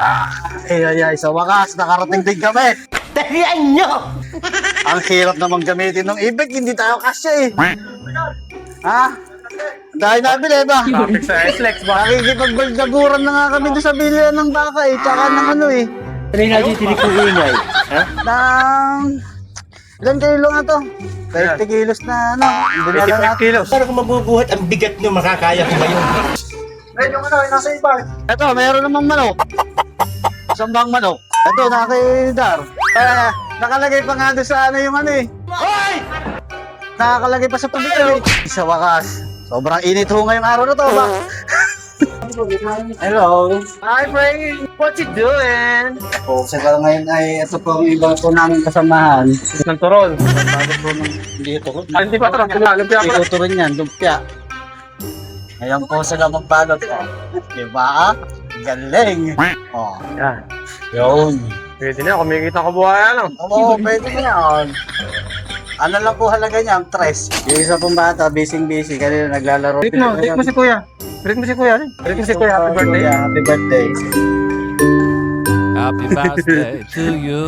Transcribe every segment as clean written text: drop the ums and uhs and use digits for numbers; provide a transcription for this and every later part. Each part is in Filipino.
Ay, sa wakas, nakarating din kami. Talian nyo! Ang hirap namang gamitin ng ibig, hindi tayo kasya eh. Ha? Dahil nabili ba? Traffic sa SLEX ba? Nakikipagbaldaguran na nga kami doon sa bilihan ng baka eh, tsaka ng ano eh. Ano yung natitinig kong ingay? Ha? Ng... Ilan kilo na to? 30 kilos na ano. Hindi na lang 85 kilos. Para kung mabubuhat ang bigat nyo, makakaya ko ba yun? Medyo ano, nasa iba. Ito, mayroon namang manok. Sambang manok. Ito, nakakidar. Nakalagay pa nga doon sa ano yung ano eh. Hoy! Nakakalagay pa sa tubig eh. Sa wakas. Sobrang init ho ngayong araw na to ba? Hello. Hi, Frank! What you doing? Oh, sa ngayon ay ito po ang iba po namin kasamahan. Ng turon. Bago po nung dito ko. Hindi pa ito. Lumpia pa. Ito rin yan, lumpia. Ngayon po sila magbalot. Oh. Diba? Galing. Oh. Yan. Yun. Pwede na, kumikita ko buhay ano. Oo, pwede na yan. Ano lang po halaga niya? Ang tres. Yung isa pong bata, busy. Kanina naglalaro. Treat mo si Kuya. Treat mo si Kuya. Treat mo si Kuya, happy birthday. Kuya, happy birthday. Happy birthday to you.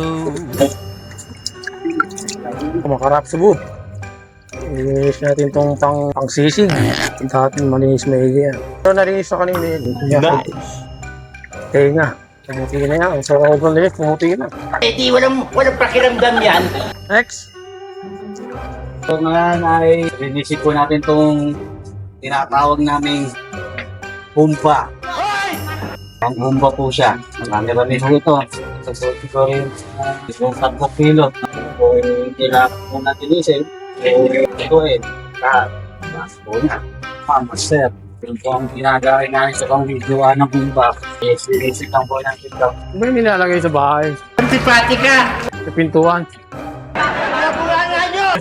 Kumakarap subo. Ilinis natin itong pang-sisig. Dati malinis maigi yan. Pero nalinis na kanina yun. Tenga. Pumuti na yan. Sa sobrang linis, pumuti na. Eh di walang pakiramdam yan. Next. So ngayon ay rinisip po natin itong tinatawag naming humpa. Ang humpa po siya. Marami po ito. Susuti ko rin yung 3 kilo. Kung kailangan po natin isip, ito eh, lahat. Mas po na. Master. Yung po ang ginagawin namin sa pang videoan ng humpa. Rinisip lang po natin ito. Ano ba yung nilalagay sa bahay? Antipati ka! Sa pintuan.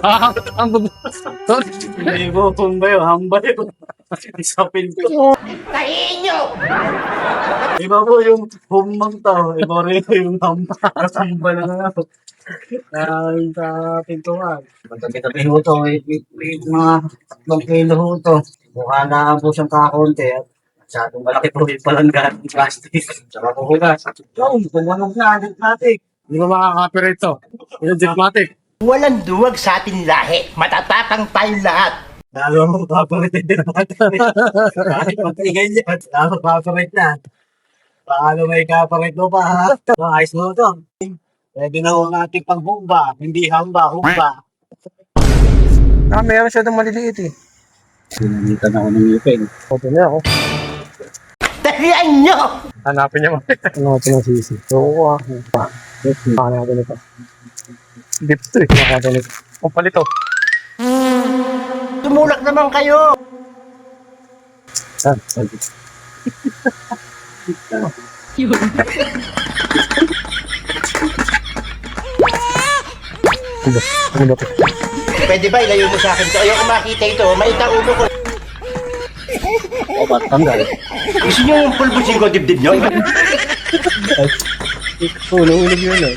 Ang sorry. Hindi po humpa yun, hamba yun. Sa pinto. Tahiin nyo! Iba po yung humang to. Iba rin yung hamba. Hamba na nga po. Dahil sa pintuan. Pagkakitabi ho to, may mga 3 kilo ho to. Mukha na po siyang kakakunti. Masyadong malaki po yung palanggan ng plastic. Tsaka po hugas. Yung, kumunog na, agad natin. Hindi ba makaka-copyright to? Yung Jetmatic. Walang duwag sa ating lahi. Matatapang tayong lahat. Lalo mo paparit din natin. Kahit matigay niya, lalo paparit na. Paano may kaparit mo pa ha? Ayos mo to. Pwede na ho natin pang humba. Hindi hamba, humba. Meron siya ng maliliit eh. Sinanitan ako ng ngipin. Opo na ako. Talian nyo! Hanapin niya mo. Ano ito ng sisi? Oo ah. Baka natin ito. Deep to eh. Baka natin ito. O palito. Tumulak naman kayo! Ano ba ito? Pwede ba ilayo mo sa akin to? Ayoko makita ito. Maita ulo ko. O, ba't tanggal? Gusto nyo yung pulbusin ko dibdib nyo? Ulo-ulo yun eh.